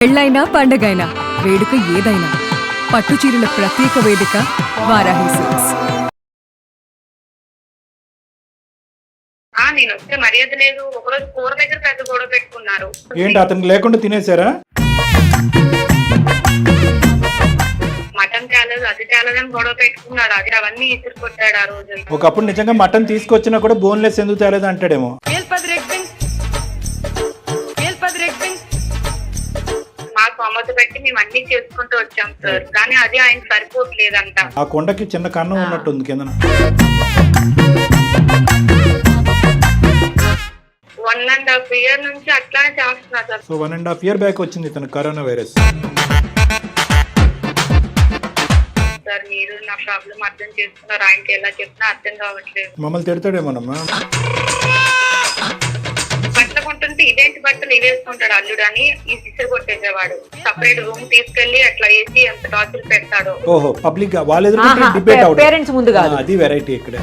పెళ్ళైనా పండగైనా వేడుక ఏదైనా పట్టుచీరల ప్రత్యేక వేదిక వారాహి సిల్క్స్. నేను వస్తే మర్యాద లేదు. ఒకరోజు కూర దగ్గర పెద్ద గొడవ పెట్టుకున్నారు. ఏంటి అతనికి లేకుండా తినేసారా? మటన్ తేలేదు, అది తేలేదని గొడవ పెట్టుకున్నాడు. అది అవన్నీ ఇసురు కొట్టాడు ఆ రోజు. ఒకప్పుడు నిజంగా మటన్ తీసుకొచ్చినా కూడా బోన్లెస్ ఎందుకు తేలేదు అంటాడేమో. మాకు అమ్మతో పెట్టి మేము అన్ని చేసుకుంటూ వచ్చాం సార్, కానీ అది ఆయన సరిపోవట్లేదంట. ఆ కొండకి చిన్న కన్నం ఉన్నట్టుంది కింద. 1.5 year నుంచి అట్లానే చేస్తున్నా సార్. సో 1.5 year బ్యాక్ వచ్చింది తన కరోనా వైరస్. సార్ మీరు నా ప్రాబ్లం అర్థం చేసుకున్నారు, ఆయనకి ఎలా చెప్పినా అర్థం కావట్లేదు. మమ్మల్ని తిడతాడేమోనమ్మా. బట్టలు కొంటుంటే ఇదేంటి బట్టలు ఇవేసుకుంటాడు అల్లుడు అని ఈ సిస్టర్ కొట్టేసేవాడు. సపరేట్ రూమ్ తీసుకెళ్లి అట్లా వేసి ఎంత టార్చర్ పెడతాడు. ఓహో, పబ్లిక్ గా వాళ్ళు ఎదుర్కొంటే డిబేట్ అవుట్. పేరెంట్స్ ముందు కాదు, అది వెరైటీ ఇక్కడ.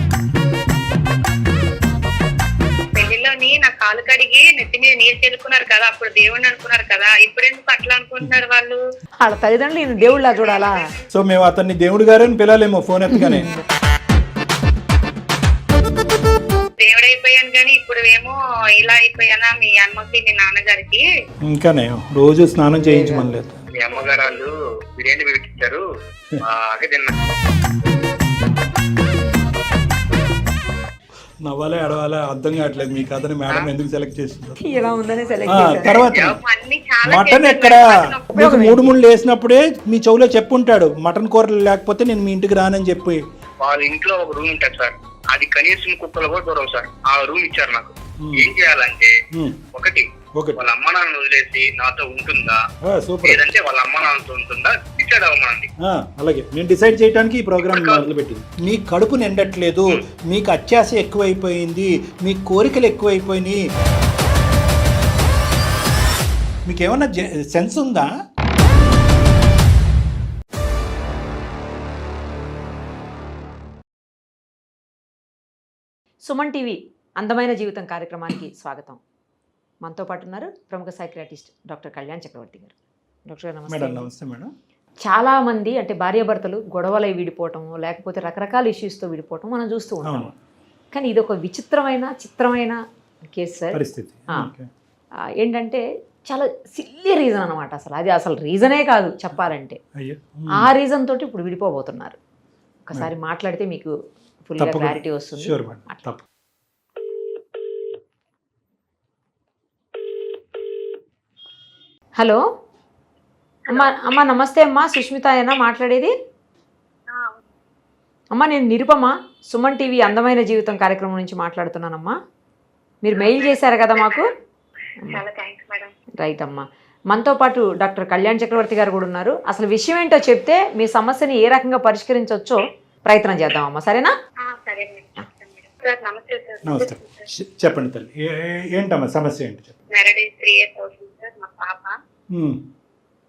పెళ్లిలోని నా కాలు కడిగి నెత్తి మీద నీరు చెల్లుకున్నారు కదా, అప్పుడు దేవుడిని అనుకున్నారు కదా, ఇప్పుడు ఎందుకు అట్లా అనుకుంటున్నారు వాళ్ళు? వాళ్ళ తల్లిదండ్రులు ఈయన దేవుళ్ళ చూడాలా? సో మేము అతన్ని దేవుడు గారని పిలాలేమో ఫోన్ ఎత్తగానే. దేవుడు అయిపోయాను కానీ ఇప్పుడు ఏమో ఇలా అయిపోయానా మీ అమ్మకి మీ నాన్నగారికి. ఇంకానే రోజు స్నానం చేయించమనలేదు. మీ అమ్మగారు వాళ్ళు బిర్యానీ పెట్టించారు, అదే తిన్నా. నవ్వాలే అడవాలే అర్థం కావట్లేదు మీ కథని మేడం ఎందుకు సెలెక్ట్ చేసిందో. ఇలా ఉందని సెలెక్ట్ తర్వాత అన్ని చాలా మటన్ ఎక్కడ మీకు 3 వేసినప్పుడే మీ చెవులో చెప్పుంటాడు, మటన్ కూరలు లేకపోతే నేను మీ ఇంటికి రానని చెప్పి. వాళ్ళ ఇంట్లో ఒక రూమ్ ఉంటుంది సార్, అది కనీసం కుక్కలు కూడా దూరం సార్. ఆ రూమ్ ఇచ్చారు నాకు. ఏం చేయాలంటే ఒకటి వాళ్ళ అమ్మ నాన్న వదిలేసి నాతో ఉంటుందా, సూపర్, లేదంటే వాళ్ళ అమ్మ నాన్నతో ఉంటుందా డిసైడ్ అవ్వమంది. అలాగే నేను డిసైడ్ చేయడానికి ఈ ప్రోగ్రామ్ మొదలుపెట్టింది. మీ కడుపు నిండట్లేదు, మీకు అత్యాశ ఎక్కువైపోయింది, మీ కోరికలు ఎక్కువైపోయినాయి, మీకు ఏమన్నా సెన్స్ ఉందా? సుమన్ టీవీ అందమైన జీవితం కార్యక్రమానికి స్వాగతం. మనతో పాటు ఉన్నారు ప్రముఖ సైకియాట్రిస్ట్ డాక్టర్ కళ్యాణ్ చక్రవర్తి గారు. డాక్టర్ గారు నమస్తే. నమస్తే మేడం. చాలామంది అంటే భార్యాభర్తలు గొడవలై విడిపోవటం, లేకపోతే రకరకాల ఇష్యూస్తో విడిపోవటం మనం చూస్తూ ఉంటాం. కానీ ఇది ఒక చిత్రమైన కేసు సార్. పరిస్థితి ఏంటంటే చాలా సిల్లీ రీజన్ అనమాట. అసలు రీజనే కాదు చెప్పాలంటే. ఆ రీజన్ తోటి ఇప్పుడు విడిపోబోతున్నారు. ఒకసారి మాట్లాడితే మీకు ఫుల్గా క్లారిటీ వస్తుంది. హలో అమ్మా నమస్తే అమ్మా, సుష్మిత అయినా మాట్లాడేది? అమ్మా నేను నిరుపమ, సుమన్ టీవీ అందమైన జీవితం కార్యక్రమం నుంచి మాట్లాడుతున్నానమ్మా. మీరు మెయిల్ చేశారు కదా మాకు. రైట్ అమ్మా. మనతో పాటు డాక్టర్ కళ్యాణ్ చక్రవర్తి గారు కూడా ఉన్నారు. అసలు విషయం ఏంటో చెప్తే మీ సమస్యని ఏ రకంగా పరిష్కరించవచ్చో ప్రయత్నం చేద్దామమ్మా, సరేనా? నమస్తే, చెప్పండి తల్లి, ఏంటమ్మా సమస్య ఏంటి? మ్యారేజ్ 3 years అవుతుంది సార్. మా పాప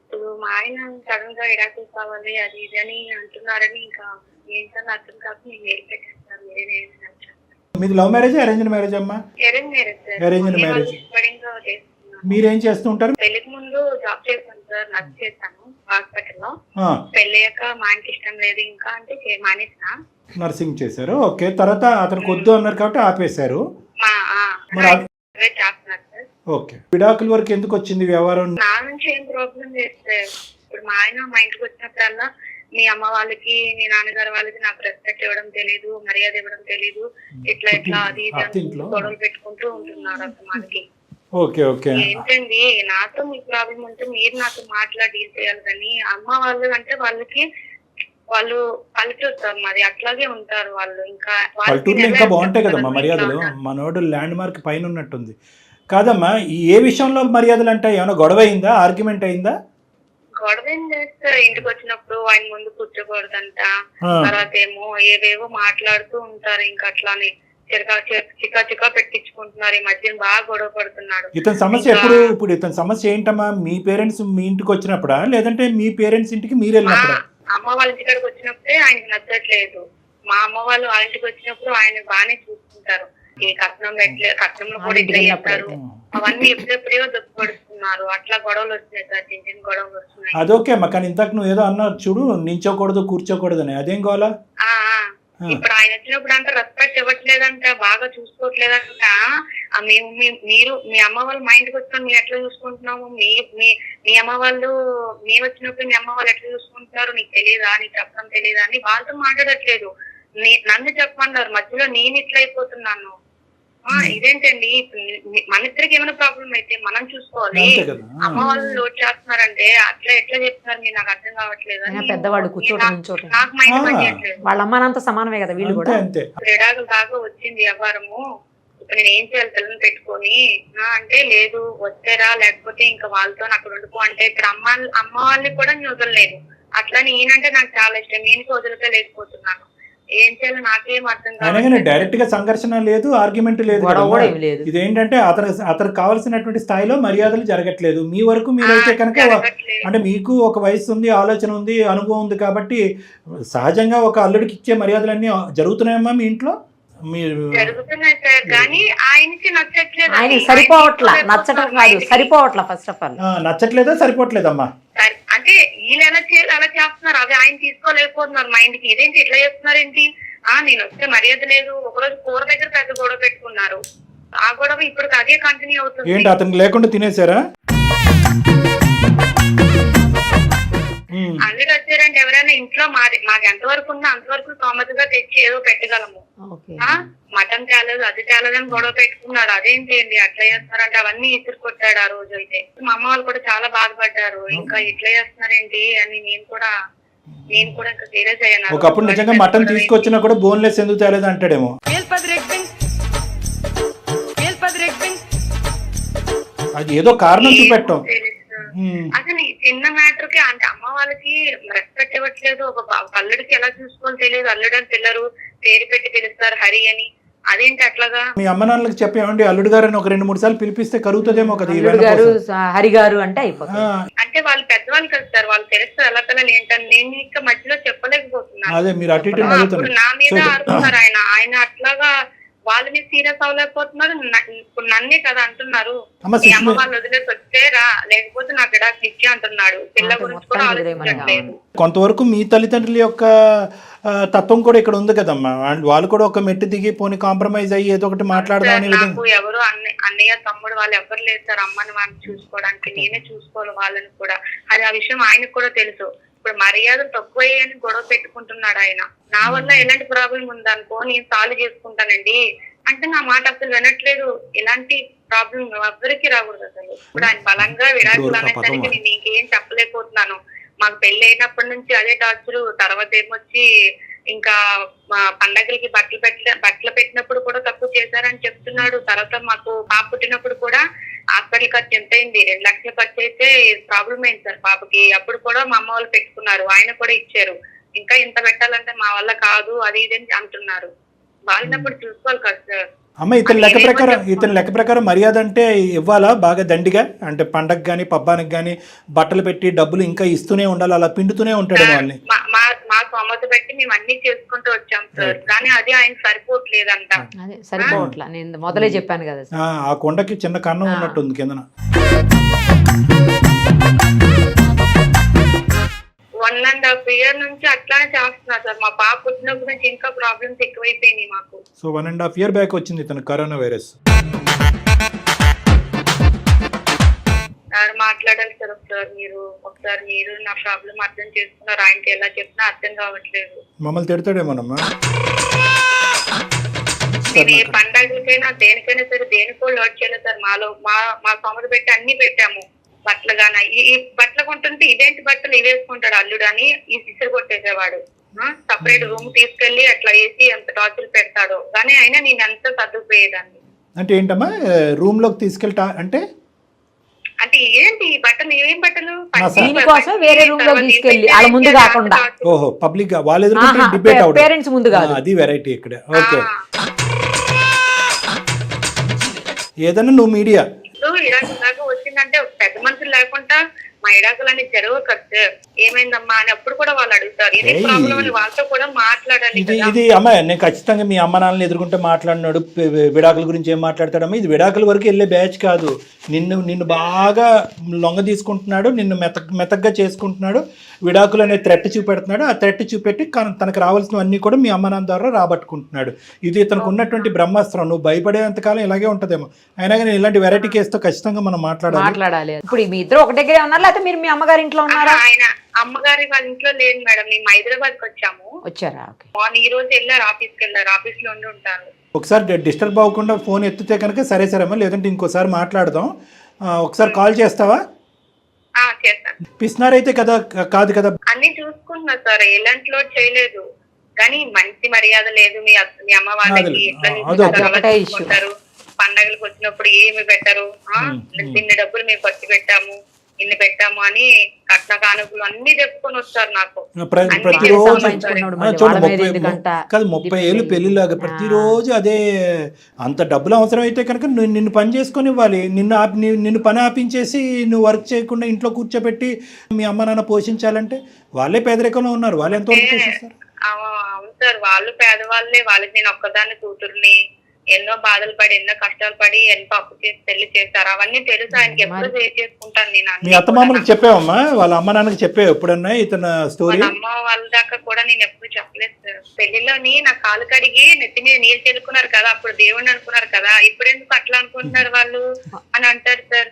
ఇప్పుడు మా ఆయన సడన్ గా విడాకులు కావాలి అది ఇది అని అంటున్నారని ఇంకా ఏంటని అర్థం కాక నేను వేరు పెట్టేస్తాను. మీది లవ్ మ్యారేజ్ అరేంజ్డ్ మ్యారేజ్ అమ్మా? Arranged marriage. మీరేం చేస్తూ ఉంటారు? పెళ్లికి ముందు జాబ్ చేస్తాను సార్, నర్స్ చేస్తాను హాస్పిటల్లో. పెళ్ళయ్యాక మా ఆయనకి ఇష్టం లేదు ఇంకా అంటే మానేసిన. నర్సింగ్ చేశారు, ఓకే. తర్వాత అతనికి వద్దు అన్నారు కాబట్టి ఆపేశారు. చేస్తున్నారు సార్. ఓకే, విడాకుల వరకు ఎందుకు వచ్చింది వ్యవహారం? నా నుంచి ఏం ప్రాబ్లం చేస్తే ఇప్పుడు మా ఆయన మా ఇంటికి వచ్చినప్పుడల్లా మీ అమ్మ వాళ్ళకి మీ నాన్నగారు వాళ్ళకి నాకు రెస్పెక్ట్ ఇవ్వడం తెలీదు, మర్యాద ఇవ్వడం తెలీదు, ఇట్లా అది గొడవలు పెట్టుకుంటూ ఉంటున్నారు అసలు మనకి. ఓకే ఓకే, ఏంటండి నాతో మీకు ప్రాబ్లం ఉంటే మీరు నాతో మాట్లాడి డీల్ చేయాలి, కానీ అమ్మ వాళ్ళు అంటే వాళ్ళకి వాళ్ళు పల్లెటూరు మరి అట్లాగే ఉంటారు వాళ్ళు. ఇంకా పల్లెటూరులో ఇంకా బాగుంటాయి కదమ్మా మర్యాదలు. మనోడు ల్యాండ్ మార్క్ పైన ఉన్నట్టుంది కాదమ్మా. ఏ విషయంలో మర్యాదలు అంటే ఏమైనా గొడవ అయిందా, ఆర్గ్యుమెంట్ అయిందా? గొడవ ఏం చేస్తారు, ఇంటికి వచ్చినప్పుడు ఆయన ముందు కూర్చోకూడదంట, తర్వాత ఏమో ఏవేవో మాట్లాడుతూ ఉంటారు. ఇంకా అట్లానే చికా పెట్టించుకుంటున్నారు. ఈ మధ్య బాగా గొడవ పడుతున్నాడు. ఇతని సమస్య ఎప్పుడు? ఇప్పుడు ఇతని సమస్య ఏంటమ్మా? మీ పేరెంట్స్ మీ ఇంటికి వచ్చినప్పుడా, లేదంటే మీ పేరెంట్స్ ఇంటికి మీరు వెళ్ళినప్పుడా? అమ్మ వాళ్ళ ఇంటికాడికి వచ్చినప్పుడే ఆయనకి నచ్చట్లేదు. మా అమ్మ వాళ్ళు వాళ్ళ ఇంటికి వచ్చినప్పుడు ఆయన బాగానే చూసుకుంటారు. ఈ కట్నంలో కూడా ఇట్లా చేస్తారు, అవన్నీ ఎప్పుడెప్పుడో దుఃఖపడుతుంది. చేసుకున్నారు, అట్లా గొడవలు వచ్చినాయి సార్, చిన్న చిన్న గొడవలు వస్తున్నాయి. అదొకే అమ్మ, కానీ ఇంతకు నువ్వు ఏదో అన్నావు చూడు, నించోకూడదు కూర్చోకూడదు అని, అదేం కావాలా? ఆ, ఇప్పుడు ఆయన వచ్చినప్పుడు అంట రెస్పెక్ట్ ఇవ్వట్లేదంట, బాగా చూసుకోవట్లేదంట. మేము మీరు మీ అమ్మ వాళ్ళు మా ఇంటికి వచ్చిన మేము ఎట్లా చూసుకుంటున్నాము, మీ అమ్మ వాళ్ళు మేము వచ్చినప్పుడు మీ అమ్మ వాళ్ళు ఎట్లా చూసుకుంటున్నారు నీకు తెలియదా, నీకు చెప్పడం తెలియదా అని వాళ్ళతో మాట్లాడట్లేదు. నన్ను చెప్పమన్నారు, మధ్యలో నేను ఇట్లా అయిపోతున్నాను. ఇదేంటండి, మన ఇద్దరికి ఏమైనా ప్రాబ్లం అయితే మనం చూసుకోవాలి, అమ్మ వాళ్ళు లోడ్ చేస్తున్నారంటే అట్లా ఎట్లా చెప్తున్నారు మీరు, నాకు అర్థం కావట్లేదు. పెద్దవాడు కూర్చోటం నాకు మైండ్ పనిచేయట్లేదు. వాళ్ళ అమ్మానంత సమానమే కదా వీళ్ళు కూడా. క్రీడాకుల దాకా వచ్చింది వ్యవహారము, ఇప్పుడు నేను ఏం చేయాలి పిల్లలు పెట్టుకొని అంటే, లేదు వచ్చారా లేకపోతే ఇంకా వాళ్ళతో అక్కడ ఉండిపో అంటే, ఇక్కడ అమ్మ వాళ్ళని కూడా నేను వదలలేదు. అట్లని ఈయనంటే నాకు చాలా ఇష్టం, నేను వదిలితే లేకపోతున్నాను. ఏం చేయాలి నాకేం అర్థం కాదు. డైరెక్ట్ గా సంఘర్షణ లేదు, ఆర్గ్యుమెంట్ లేదు. ఇదేంటంటే అతనికి కావాల్సినటువంటి స్థాయిలో మర్యాదలు జరగట్లేదు. మీ వరకు మీరైతే కనుక, అంటే మీకు ఒక వయసు ఉంది, ఆలోచన ఉంది, అనుభవం ఉంది కాబట్టి సహజంగా ఒక అల్లుడికి ఇచ్చే మర్యాదలన్నీ జరుగుతున్నాయమ్మా మీ ఇంట్లో? జరుగుతున్నాయి సార్, కానీ ఆయనకి నచ్చట్లేదు. ఆయన సరిపోవట్లా, నచ్చటం కాదు సరిపోవట్లా. ఫస్ట్ ఆఫ్ ఆల్ నచ్చట్లేదా సరిపోవట్లేదమ్మా అంటే వీళ్ళు ఎలా చేయాలి అలా చేస్తున్నారు, అవి ఆయన తీసుకోలేకపోతున్నారు మైండ్ కి. ఇదేంటి ఇట్లా చేస్తున్నారు ఏంటి, నేను వస్తే మర్యాద లేదు. ఒకరోజు కూర దగ్గర పెద్ద గొడవ పెట్టుకున్నారు, ఆ గొడవ ఇప్పుడు అదే కంటిన్యూ అవుతుంది. ఏంటి అతను లేకుండా తినేసారా? అల్లుడు వచ్చారంటే ఎవరైనా ఇంట్లో మాకు ఎంతవరకు ఉందో అంతవరకు స్తోమతగా తెచ్చి ఏదో పెట్టగలము. మటన్ తేలేదు అది తేలేదని గొడవ పెట్టుకున్నాడు, అదేంటి అట్లా చేస్తున్నారంటే అవన్నీ ఇసురు కొట్టాడు ఆ రోజు అయితే. మా అమ్మ వాళ్ళు కూడా చాలా బాధపడ్డారు, ఇంకా ఇట్లా చేస్తున్నారేంటి అని. నేను కూడా ఇంకా సీరియస్ అయ్యాను. ఒకప్పుడు నిజంగా మటన్ తీసుకొచ్చినా కూడా బోన్లెస్ ఎందుకు తేలేదు అంటాడేమో. అది ఏదో కారణం చూపెట్టాం. అసలు ఈ చిన్న మ్యాటర్ కి అంటే అమ్మ వాళ్ళకి రెస్పెక్ట్ ఇవ్వట్లేదు, ఒక అల్లుడికి ఎలా చూసుకోవాలో తెలియదు. అల్లుడు అని పిల్లరు పేరు పెట్టి పిలుస్తారు హరి అని, అదేంటి అట్లాగా? మీ అమ్మ నాన్నలకు చెప్పేమండి అల్లుడు గారు అని ఒక 2-3 సార్లు పిలిపిస్తే కరుగుతుందేమో కదా. హరి గారు అంటే అయిపోతుంది. అంటే వాళ్ళు పెద్దవాళ్ళు కదా సార్, వాళ్ళు తెలుస్తారు ఎలా పిల్లలు ఏంటని. నేను ఇంకా మధ్యలో చెప్పలేకపోతున్నాను. అదే మీరు అటు ఇటు ఇప్పుడు నా మీద ఆడుతున్నారు ఆయన అట్లాగా. వాళ్ళ మీద సీరియస్ అవ్వలేకపోతున్నారు, ఇప్పుడు నన్నే కదా అంటున్నారు. మీ అమ్మ వాళ్ళు వదిలేసి వచ్చేరా లేకపోతే నాకు విడాకులు ఇచ్చి అంటున్నాడు. పిల్ల గురించి కూడా ఆలోచించట్లేదు. కొంతవరకు మీ తల్లిదండ్రుల యొక్క తత్వం కూడా ఇక్కడ ఉంది కదమ్మా. వాళ్ళు కూడా ఒక మెట్టు దిగి పోనీ కాంప్రమైజ్ అయ్యి ఏదో ఒకటి మాట్లాడదాని. నాకు ఎవరు అన్నయ్య తమ్ముడు వాళ్ళు ఎవరు లేదు సార్ అమ్మని వాళ్ళని చూసుకోవడానికి. నేనే చూసుకోవాలి వాళ్ళని కూడా. అది ఆ విషయం ఆయనకు కూడా తెలుసు. ఇప్పుడు మర్యాదలు తక్కువయ్యాయని గొడవ పెట్టుకుంటున్నాడు ఆయన. నా వల్ల ఎలాంటి ప్రాబ్లం ఉందనుకో నేను సాల్వ్ చేసుకుంటానండి అంటే నా మాట అసలు వినట్లేదు. ఎలాంటి ప్రాబ్లం ఎవ్వరికి రాకూడదు అసలు. ఇప్పుడు ఆయన బలంగా విడాకులు అనేసరికి నేను ఇంకేం చెప్పలేకపోతున్నాను. మాకు పెళ్లి అయినప్పటి నుంచి అదే టార్చర్. తర్వాత ఏమొచ్చి ఇంకా పండగలకి బట్టలు పెట్టినప్పుడు కూడా తక్కువ చేశారని చెప్తున్నాడు. తర్వాత మాకు పాప పుట్టినప్పుడు కూడా హాస్పిటల్ ఖర్చు ఎంత అయింది, 2 లక్షలు ఖర్చు అయితే ప్రాబ్లం అయింది సార్ పాపకి. అప్పుడు కూడా మా అమ్మ వాళ్ళు పెట్టుకున్నారు, ఆయన కూడా ఇచ్చారు. ఇంకా ఇంత పెట్టాలంటే మా వల్ల కాదు అది ఇది అని అంటున్నారు. వాళ్ళనప్పుడు చూసుకోవాలి కదా సార్. అమ్మ ఇతని లెక్క ప్రకారం మర్యాద అంటే ఇవ్వాలా బాగా దండిగా? అంటే పండగ గానీ పబ్బానికి గానీ బట్టలు పెట్టి డబ్బులు ఇంకా ఇస్తూనే ఉండాలి, అలా పిండుతూనే ఉంటాడు వాళ్ళని. మా సొమ్మత పెట్టి మేము అన్ని చేసుకుంటూ వచ్చాం సార్, కానీ అది ఆయన సరిపోవట్లేదంట. సరిపోవట్లా, నేను మొదలే చెప్పాను కదా. ఆ కొండకి చిన్న కన్నం ఉన్నట్టుంది కిందన. 1.5 year నుంచి అట్లానే చేస్తున్నారు సార్. మా పాప పుట్టినప్పటి నుంచి ఇంకా ప్రాబ్లమ్స్ ఎక్కువైపోయినాయి మాకు. సో 1.5 year బ్యాక్ వచ్చింది ఇతను కరోనా వైరస్. మాట్లాడాలి సార్ ఒకసారి మీరు నా ప్రాబ్లం అర్థం చేసుకున్నారు. ఆయనకి ఎలా చెప్పినా అర్థం కావట్లేదు. మమ్మల్ని తిడతాడేమోనమ్మా. నేను ఏ పండగలకైనా దేనికైనా సరే దేనికో లోడ్ చేయలేదు సార్. మా సొమ్మత పెట్టి అన్ని పెట్టాము. బట్టలు గాన ఈ బట్టలు కొంటుంటే ఇదేంటి బట్టలు ఇవేసుకుంటాడు అల్లుడు అని ఈ సిసరు కొట్టేసేవాడు. సపరేట్ రూమ్ తీసుకెళ్లి అట్లా వేసి ఎంత టార్చర్ పెడతాడో. కానీ అయినా నేను ఎంత సర్దుకుపోయేదాన్ని. అంటే ఏంటమ్మా రూమ్ లోకి తీసుకెళ్తా అంటే ఏంటి బట్టలు ఏం బట్టలు దీనికోసం వేరే రూమ్ లో తీసుకెళ్లి వాళ్ళ ముందు కాకుండా. ఓహో పబ్లిక్ గా వాళ్ళ ఎదురు డిబేట్ అవడం, పేరెంట్స్ ముందు కాదు. అది వెరైటీ ఇక్కడ. ఓకే ఏదన్నా నువ్వు మీడియా ఇడాకులాగా వచ్చిందంటే పెద్ద మనుషులు లేకుండా మా ఇడాకులని జరగవు కదా ఏమైందమ్మా అని అప్పుడు కూడా వాళ్ళు అడుగుతారు. ఇది ప్రాబ్లం అని వాళ్ళతో కూడా మాట్లాడాలి. ఇది అమ్మ నేను ఖచ్చితంగా మీ అమ్మ నాన్నని ఎదుర్కొంటే మాట్లాడినాడు. విడాకుల గురించి ఏం మాట్లాడతాడమ్మా? ఇది విడాకుల వరకు వెళ్ళే బ్యాచ్ కాదు. నిన్ను బాగా లొంగ తీసుకుంటున్నాడు, నిన్ను మెతగ్గా చేసుకుంటున్నాడు, విడాకులు అనే థ్రెట్ చూపెడుతున్నాడు. ఆ థ్రెట్ చూపెట్టి తనకు రావాల్సినవన్నీ కూడా మీ అమ్మ నాన్న ద్వారా రాబట్టుకుంటున్నాడు. ఇది ఇతనికి ఉన్నటువంటి బ్రహ్మాస్త్రం. నువ్వు భయపడేంతకాలం ఇలాగే ఉంటుందేమో. అయినా కానీ ఇలాంటి వెరైటీ కేసుతో ఖచ్చితంగా మనం మాట్లాడాలి. ఇప్పుడు మీ ఇద్దరు ఒక దగ్గరే ఉన్నారు, లేకపోతే మీరు మీ అమ్మగారి ఇంట్లో ఉన్నారా? ఆయన అమ్మగారి వాళ్ళ ఇంట్లో లేదు మేడం, మేము హైదరాబాద్ కి వచ్చారా? ఈ రోజు వెళ్ళారు, ఆఫీస్కి వెళ్ళారు, ఆఫీస్ లో ఉండి ఉంటారు. ఒకసారి డిస్టర్బ్ అవ్వకుండా ఫోన్ ఎత్తితే కనుక సరే అమ్మా, లేదంటే ఇంకోసారి మాట్లాడదాం. ఒకసారి కాల్ చేస్తావా? చేస్తాను. పిసినారైతే కదా కాదు కదా? అన్ని చూసుకుంటున్నా సార్, ఎలాంటి లోడ్ చేయలేదు, కానీ మంచి మర్యాద లేదు. మీ అమ్మ వాళ్ళకి ఎట్లా పండగలకు వచ్చినప్పుడు ఏమి పెట్టరు, ఇన్ని డబ్బులు మేము ఖర్చు పెట్టాము, ఇన్ని పెట్టాము అని కట్న కానుకలు అన్ని చెప్పుకొని వస్తారు నాకు. ప్రతిరోజు కాదు 30 ఏళ్ళు పెళ్లిలాగా ప్రతిరోజు అదే. అంత డబ్బులు అవసరం అయితే కనుక నిన్ను పని చేసుకొని ఇవ్వాలి. నిన్ను పని ఆపించేసి నువ్వు వర్క్ చేయకుండా ఇంట్లో కూర్చోబెట్టి మీ అమ్మ నాన్న పోషించాలంటే వాళ్ళే పేదరికంలో ఉన్నారు. వాళ్ళు ఎంతవరకు పోషిస్తారు? అవును సార్, వాళ్ళు పేదవాళ్ళే. వాళ్ళకి నేను ఒక్కదాన్ని కూతుర్ని, ఎన్నో బాధలు పడి, ఎన్నో కష్టాలు పడి, ఎంతో అప్పు చేసి పెళ్లి చేస్తారు. అవన్నీ తెలుసు ఆయనకి. ఎప్పుడు షేర్ చేసుకుంటాను నేను. మీ అత్తమామలకు చెప్పావమ్మా? వాళ్ళ అమ్మ నాన్నకి చెప్పావు ఎప్పుడన్నా ఇతను స్టోరీ? అమ్మ వాళ్ళ దాకా కూడా నేను ఎప్పుడు చెప్పలేదు సార్. పెళ్లిలోని నా కాలు కడిగి నెత్తి మీద నీళ్ళు చెల్లుకున్నారు కదా, అప్పుడు దేవుడిని అనుకున్నారు కదా, ఇప్పుడు ఎందుకు అట్లా అనుకుంటున్నారు వాళ్ళు అని అంటారు సార్.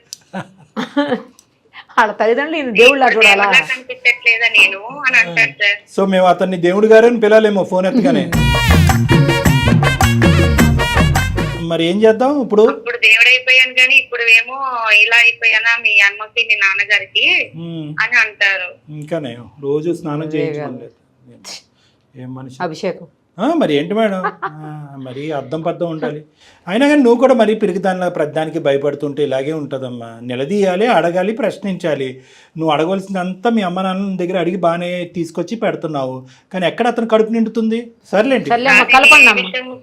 వాళ్ళ తల్లిదండ్రులు దేవుళ్ళ కనిపించట్లేదా నేను అని అంటారు సార్. సో మేము అతన్ని దేవుడు గారు అని పిలవలేమో ఫోన్ ఎత్తగానే. మరి ఏం చేద్దాం ఇప్పుడు? ఇప్పుడు దేవుడు అయిపోయాను కానీ ఇప్పుడు ఏమో ఇలా అయిపోయానా మీ అమ్మకి మీ నాన్నగారికి అని అంటారు. ఇంకానే రోజు స్నానం చేయించుకోలేదు ఏం మనిషి అభిషేకం. మరి ఏంటి మేడం, మరి అర్థం పద్ధం ఉండాలి. అయినా కానీ నువ్వు కూడా మరీ పిరికిదానిలా ప్రతిదానికి భయపడుతుంటే ఇలాగే ఉంటుందమ్మా. నిలదీయాలి, అడగాలి, ప్రశ్నించాలి. నువ్వు అడగవలసిందంతా మీ అమ్మ నాన్న దగ్గర అడిగి బాగానే తీసుకొచ్చి పెడుతున్నావు, కానీ ఎక్కడ అతను కడుపు నిండుతుంది? సర్లేండి.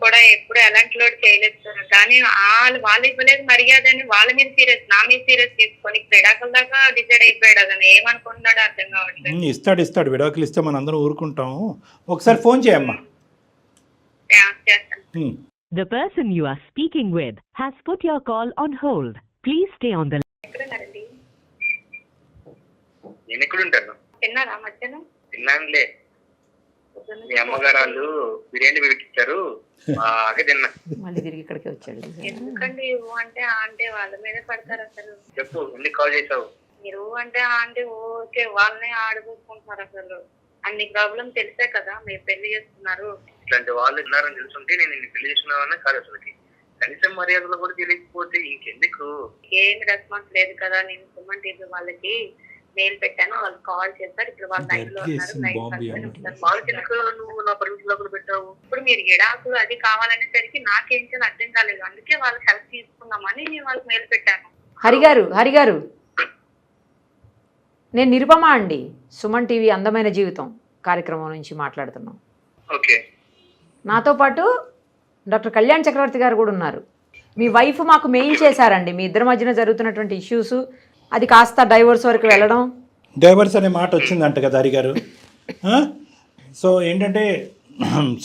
కూడా ఎప్పుడు ఎలాంటి లోడ్ చేయలేదు సార్, కానీ వాళ్ళు ఇవ్వలేదు మర్యాద అని వాళ్ళ మీద సీరియస్, నా మీద సీరియస్ తీసుకొని విడాకుల దాకా డిసైడ్ అయిపోయాడు. అతను ఏమనుకుంటున్నాడో అర్థం కావట్లేదు. ఇస్తాడు విడాకులు ఇస్తే మన అందరం ఊరుకుంటాము. ఒకసారి ఫోన్ చేయమ్మా. The person you are speaking with has put your call on hold. Please stay on the line. నేను ఎక్కడుంటాను? తిన్నారా మధ్యాహ్నం? తిన్నానులే. మీ అమ్మగారు వాళ్ళు బిర్యానీ పెట్టించారు, అదే తిన్నా. మళ్ళీ తిరిగి ఇక్కడికి వచ్చాడు. ఎందుకండి అంటే వాళ్ళ మీదే పడతారు అసలు. చెప్పు, ఎందుకు కాల్ చేసావు? మీరు అంటే ఓకే వాళ్ళనే ఆడిపోసుకుంటున్నారు అసలు. అన్ని ప్రాబ్లం తెలిసే కదా మీరు పెళ్లి చేస్తున్నారు. ఇట్లాంటి వాళ్ళు ఉన్నారని తెలుసుంటే నేను నిన్ను పెళ్లి చేసుకున్నావన్నా కాదు. అసలుకి కనీసం మర్యాదలు కూడా తెలియకపోతే ఇంకెందుకు? ఏమి రెస్పాన్స్ లేదు కదా. నేను సుమన్ టీవీ వాళ్ళకి మెయిల్ పెట్టాను, వాళ్ళు కాల్ చేస్తారు. ఇప్పుడు వాళ్ళు నైట్ లో ఉన్నారు. వాళ్ళకి ఎందుకు నువ్వు నా పర్మిషన్ కూడా పెట్టావు? ఇప్పుడు మీరు ఎడాకులు అది కావాలనేసరికి నాకేం చేయాలి అర్థం కాలేదు. అందుకే వాళ్ళకి హెల్ప్ తీసుకుందామని నేను వాళ్ళకి మెయిల్ పెట్టాను. హరిగారు నేను నిరుపమ అండి, సుమన్ టీవీ అందమైన జీవితం కార్యక్రమం నుంచి మాట్లాడుతున్నాం. ఓకే, నాతో పాటు డాక్టర్ కళ్యాణ్ చక్రవర్తి గారు కూడా ఉన్నారు. మీ వైఫ్ మాకు మెయిల్ చేశారండి, మీ ఇద్దరి మధ్యన జరుగుతున్నటువంటి ఇష్యూస్, అది కాస్త డైవర్స్ వరకు వెళ్ళడం. డైవర్స్ అనే మాట వచ్చిందంట కదా హరిగారు. సో ఏంటంటే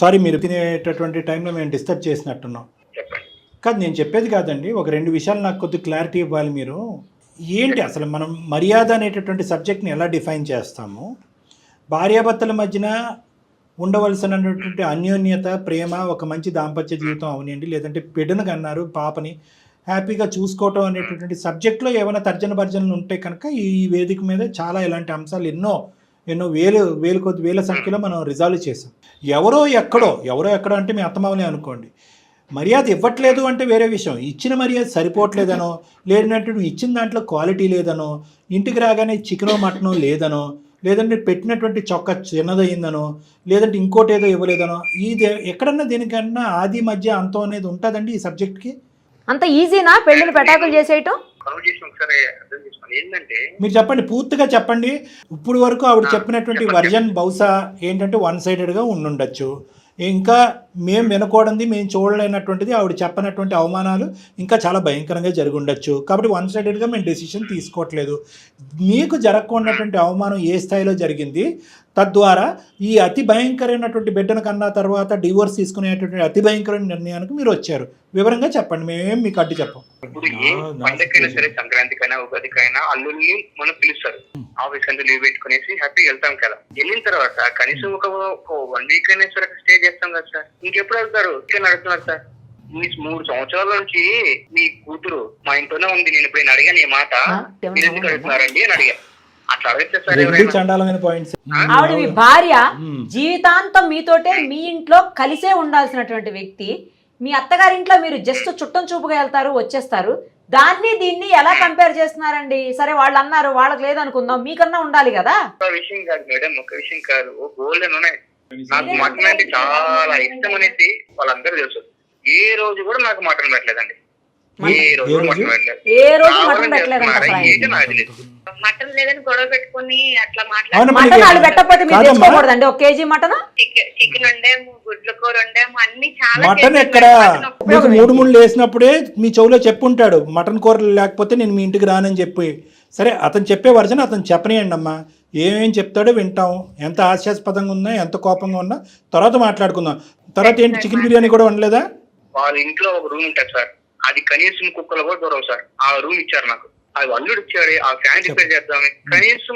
సారీ, మీరు తినేటటువంటి టైంలో మేము డిస్టర్బ్ చేసినట్టున్నాం. కాదు, నేను చెప్పేది కాదండి, ఒక 2 విషయాలు నాకు కొద్దిగా క్లారిటీ ఇవ్వాలి మీరు. ఏంటి అసలు మనం మర్యాద అనేటటువంటి సబ్జెక్ట్ని ఎలా డిఫైన్ చేస్తాము? భార్యాభర్తల మధ్యన ఉండవలసినటువంటి అన్యోన్యత, ప్రేమ, ఒక మంచి దాంపత్య జీవితం అవనండి, లేదంటే బిడ్డను కన్నారు పాపని హ్యాపీగా చూసుకోవటం అనేటటువంటి సబ్జెక్ట్లో ఏమైనా తర్జన భర్జనలు ఉంటే కనుక ఈ వేదిక మీద చాలా ఇలాంటి అంశాలు ఎన్నో వేల సంఖ్యలో మనం రిజాల్వ్ చేసాం. ఎవరో ఎక్కడో అంటే మీ అత్తమామలే అనుకోండి, మర్యాద ఇవ్వట్లేదు అంటే వేరే విషయం. ఇచ్చిన మర్యాద సరిపోవట్లేదనో, లేదంటే నువ్వు ఇచ్చిన దాంట్లో క్వాలిటీ లేదనో, ఇంటికి రాగానే చికెనో మటనో లేదనో, లేదంటే పెట్టినటువంటి చొక్కా చిన్నదయ్యిందనో, లేదంటే ఇంకోటి ఏదో ఇవ్వలేదనో, ఇది ఎక్కడన్నా దేనికన్నా ఆది మధ్య అంతం అనేది ఉంటుందండి ఈ సబ్జెక్ట్కి. అంత ఈజీనా పెళ్ళిని పెటాకులు చేసేయటం? మీరు చెప్పండి, పూర్తిగా చెప్పండి. ఇప్పుడు వరకు ఆవిడ చెప్పినటువంటి వర్జన్ బహుశా ఏంటంటే 1 సైడెడ్గా ఉండుండొచ్చు. ఇంకా మేము వినకూడదు, మేము చూడలేనటువంటిది ఆవిడ చెప్పనటువంటి అవమానాలు ఇంకా చాలా భయంకరంగా జరిగి ఉండొచ్చు. కాబట్టి 1 సైడెడ్గా మేము డెసిషన్ తీసుకోవట్లేదు. మీకు జరగకుండాటువంటి అవమానం ఏ స్థాయిలో జరిగింది, తద్వారా ఈ అతి భయంకరమైనటువంటి బిడ్డను కన్నా తర్వాత డివోర్స్ తీసుకునేటువంటి అతి భయంకరమైన నిర్ణయానికి మీరు వచ్చారు. వివరంగా చెప్పండి, మేమేం మీకు అడ్డు చెప్పం. ఇప్పుడు ఏ పండగకైనా సరే, సంక్రాంతికైనా ఉగాదికైనా అల్లుల్ని మనం పిలుస్తారు. ఆఫీస్ అంతా లీవ్ పెట్టుకునేసి హ్యాపీగా వెళ్తాం కదా. వెళ్ళిన తర్వాత కనీసం ఒక 1 వీక్ అయినా సరే స్టే చేస్తాం కదా సార్. ఇంకెప్పుడు వెళ్తారు? ఇక్కడ నడుతున్నారు సార్. మీ 3 సంవత్సరాల నుంచి మీ కూతురు మా ఇంట్లోనే ఉంది. నేను ఇప్పుడు అడిగాను ఈ మాట, మీరు ఎందుకు అడుగుతున్నారండి అని అడిగాను. అట్లా అడిగితే సార్ రెండు చండాలమైన పాయింట్స్. ఆవిడ మీ భార్య జీవితాంతం మీతోటే మీ ఇంట్లో కలిసే ఉండాల్సినటువంటి వ్యక్తి. మీ అత్తగారింట్లో మీరు జస్ట్ చుట్టం చూపుగా వెళ్తారు, వచ్చేస్తారు. దాన్ని దీన్ని ఎలా కంపేర్ చేస్తున్నారండి? సరే వాళ్ళు అన్నారు, వాళ్ళకి లేదనుకుందాం, మీకన్నా ఉండాలి కదా. ఒక విషయం కాదు మేడం, ఒక విషయం కాదు. గోల్డెన్ ఉన్నాయి. నాకు మటన్ అంటే చాలా ఇష్టం అనేసి వాళ్ళందరూ తెలుసు. ఏ రోజు కూడా నాకు మటన్ పెట్టలేదండి. ఏ రోజు మటన్ పెట్టలేదు. ఏ రోజు మటన్ పెట్టలేదండి. మటన్ లేదని గొడవ పెట్టుకుని అట్లా మటన్ వాళ్ళు పెట్టకపోతే మీరు తెచ్చుకోకూడదండి 1 కేజీ మటన్. చికెన్ వండాము, గుడ్ల కూర వండాము, అన్ని చాలా. మటన్ ఎక్కడ మీకు 3 వేసినప్పుడే మీ చెవులో చెప్పుంటాడు, మటన్ కూరలు లేకపోతే నేను మీ ఇంటికి రానని చెప్పి. సరే, అతను చెప్పే వర్జన్ అతను చెప్పనియండి అమ్మా. ఏమేం చెప్తాడో వింటాం. ఎంత హాస్యాస్పదంగా ఉన్నా, ఎంత కోపంగా ఉన్నా తర్వాత మాట్లాడుకుందాం. తర్వాత ఏంటి, చికెన్ బిర్యానీ కూడా వండలేదా? వాళ్ళ ఇంట్లో ఒక రూమ్ ఉంటుంది సార్, అది కనీసం కుక్కలు కూడా దూరం సార్. ఆ రూమ్ ఇచ్చారు నాకు. అది అల్లుడు ఇచ్చాడు. ఆ ఫ్యాన్ రిపేర్ చేద్దామని కనీసం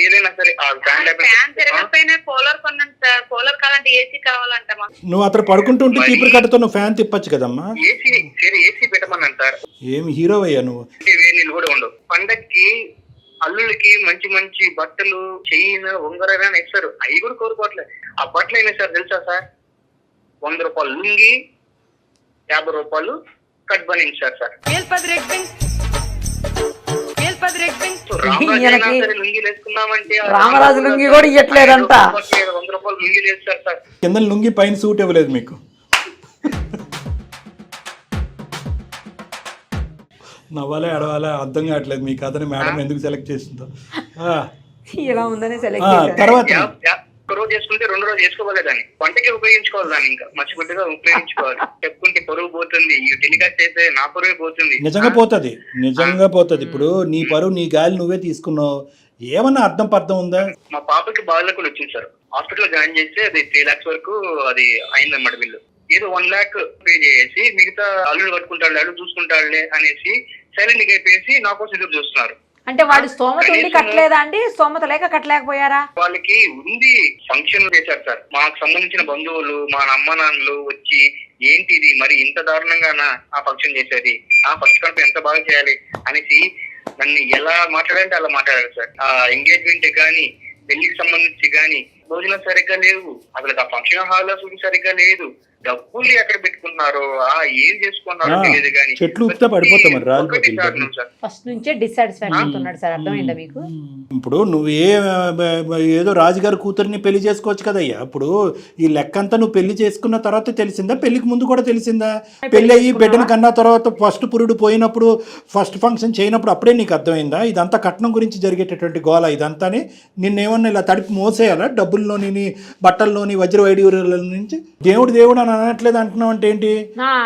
ఏదైనా సరే ఆ ఫ్యాన్ తిరగకపోయినా కూలర్ కొన్నాను సార్. కూలర్ కావాలంటే ఏసీ కావాలంట. నువ్వు అతను పడుకుంటుంటే చీపురు కట్టతో నువ్వు ఫ్యాన్ తిప్పచ్చు కదమ్మా. ఏసీ పెట్టమన్నాను సార్. ఏమి హీరో అయ్యా నువ్వు. వేడి నీళ్ళు కూడా ఉండవు. పండక్కి అల్లుడికి మంచి మంచి బట్టలు, చైన్, ఉంగరైనా ఇస్తారు. అవి కూడా కోరుకోవట్లేదు. ఆ బట్టలు అయినా సార్ తెలుసా సార్, 100 రూపాయలు లుంగి, 50 రూపాయలు కట్ బనించారు సార్. రామరాజు లుంగి కూడా ఇవ్వట్లేదంట. 100 రూపాయలు లుంగి వేస్తారు సార్. కింద లుంగి పైన సూట్ ఇవ్వలేదు మీకు. నవ్వాలే అడవాలే అర్థం కావట్లేదు మీకు. అతని మేడం ఎందుకు సెలెక్ట్ చేసిందో. ఇలా ఉందని సెలెక్ట్ తర్వాత ఒక రోజు చేసుకుంటే 2 రోజు చేసుకోవాలేదాన్ని. వంటకి ఉపయోగించుకోవాలి దాన్ని. ఇంకా మర్చిపెట్టుగా ఉపయోగించుకోవాలి. చెప్పుకుంటే పరువు పోతుంది. ఈ టెలికాస్ట్ అయితే నా పరువే పోతుంది. నిజంగా పోతుంది. ఇప్పుడు నీ పరువు, నీ గాలి నువ్వే తీసుకున్నావు. ఏమన్నా అర్థం పర్థం ఉందా? మా పాపకి బాగా వచ్చింది సార్. హాస్పిటల్ జాయిన్ చేస్తే అది 3 lakhs వరకు అది అయిందన్నమాట బిల్లు. ఏదో 1 lakh పే చేసి మిగతా అల్లుడు కట్టుకుంటాడు, చూసుకుంటాడులే అనేసి సైలెంట్ గా అయిపోయేసి నా కోసం ఎదురు చూస్తున్నారు. అంటే వాడు స్తోమత ఉండి కట్టలేదా అండి? స్తోమత లేక కట్టలేకపోయారా? వాళ్ళకి ఉంది. ఫంక్షన్ చేశారు సార్. మాకు సంబంధించిన బంధువులు, మా అమ్మ నాన్నలు వచ్చి ఏంటి ఇది మరి ఇంత దారుణంగా ఆ ఫంక్షన్ చేసేది, ఆ ఫస్ట్ కనుక ఎంత బాగా చేయాలి అనేసి నన్ను ఎలా మాట్లాడాలంటే అలా మాట్లాడారు సార్. ఆ ఎంగేజ్మెంట్ కానీ, పెళ్లికి సంబంధించి కానీ భోజనం సరిగ్గా లేవు. అసలు ఆ ఫంక్షన్ హాల్ సరిగ్గా లేదు. డబ్బులు ఎక్కడ పెట్టుకుంటున్నారో, ఏం చేసుకున్నారో తెలియదు. కానీ చెట్లు పడిపోతాం. ఫస్ట్ నుంచే డిస్సాటిస్ఫాక్షన్ ఉన్నాడు సార్. అర్థమైందా మీకు? ఇప్పుడు నువ్వు ఏదో రాజుగారి కూతురిని పెళ్లి చేసుకోవచ్చు కదయ్యా. ఇప్పుడు ఈ లెక్కంతా నువ్వు పెళ్లి చేసుకున్న తర్వాత తెలిసిందా, పెళ్లికి ముందు కూడా తెలిసిందా? పెళ్లి అయ్యి బిడ్డను కన్నా తర్వాత ఫస్ట్ పురుడు పోయినప్పుడు, ఫస్ట్ ఫంక్షన్ చేయనప్పుడు అప్పుడే నీకు అర్థమైందా ఇదంతా కట్నం గురించి జరిగేటటువంటి గోల ఇదంతానే? నిన్నేమన్నా ఇలా తడిపి మోసేయాలా? డబ్బుల్లోని, బట్టల్లోని, వజ్ర వైడూర్యాల నుంచి దేవుడు అని అనట్లేదు అంటున్నావు అంటే ఏంటి?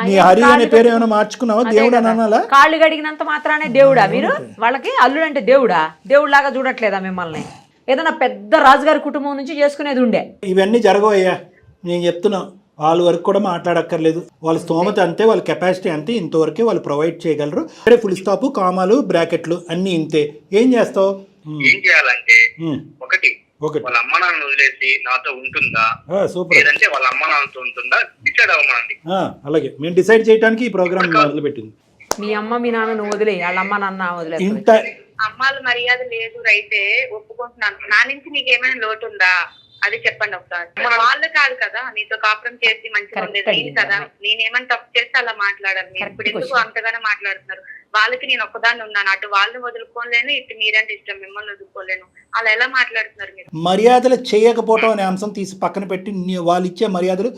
నీ హరి అనే పేరు ఏమైనా మార్చుకున్నావా? దేవుడు అని అనాలా? కాళ్ళు గడిగినంత మాత్రానే దేవుడా మీరు? వాళ్ళకి అల్లుడు అంటే దేవుడా? దేవుడిలాగా చూడట్లేదా మిమ్మల్ని? ఏదైనా పెద్ద రాజుగారి కుటుంబం నుంచి చేసుకునేది ఉండే. ఇవన్నీ జరగవయ్యా, నేను చెప్తున్నా. వాళ్ళ వరకు కూడా మాట్లాడక్కర్లేదు. వాళ్ళ స్తోమత అంతే, వాళ్ళ కెపాసిటీ అంతే, ఇంతవరకే వాళ్ళు ప్రొవైడ్ చేయగలరు. సరే, ఫుల్ స్టాప్, కామాలు, బ్రాకెట్లు అన్ని ఇంతే. ఏం చేస్తావు? ఏం చేయాలంటే ఒకటి, వాళ్ళ అమ్మ నాన్న వదిలేసి నాతో ఉంటుందా, లేదంటే వాళ్ళ అమ్మ నాన్నతో ఉంటుందా డిసైడ్ అవ్వమండి. అలాగే మేము డిసైడ్ చేయడానికి ఈ ప్రోగ్రామ్ మొదలు పెట్టింది. మీ అమ్మ మీ నాన్న నువ్వు వదిలే, వాళ్ళ అమ్మ నాన్న వదిలే. అమ్మాల మర్యాద లేదు అయితే ఒప్పుకుంటున్నాను. నా నుంచి నీకు ఏమైనా లోటు ఉందా అది చెప్పండి ఒకసారి. వాళ్ళు కాదు కదా నీతో కాపురం చేసి మంచిగా ఉండేది, నేను కదా. నేనేమైనా తప్పు చేస్తే అలా మాట్లాడాలి. మీరు ఇప్పుడు ఎందుకు అంతగానే మాట్లాడుతున్నారు? వాళ్ళకి నేను ఒక్కదాన్ని ఉన్నాను. అటు వాళ్ళని వదులుకోలేను, ఇటు మీరంటే ఇష్టం, మిమ్మల్ని వదులుకోలేను. అలా ఎలా మాట్లాడుతున్నారు మీరు? మర్యాదలు చేయకపోవటం అనే అంశం తీసి పక్కన పెట్టి, వాళ్ళు ఇచ్చే మర్యాదలు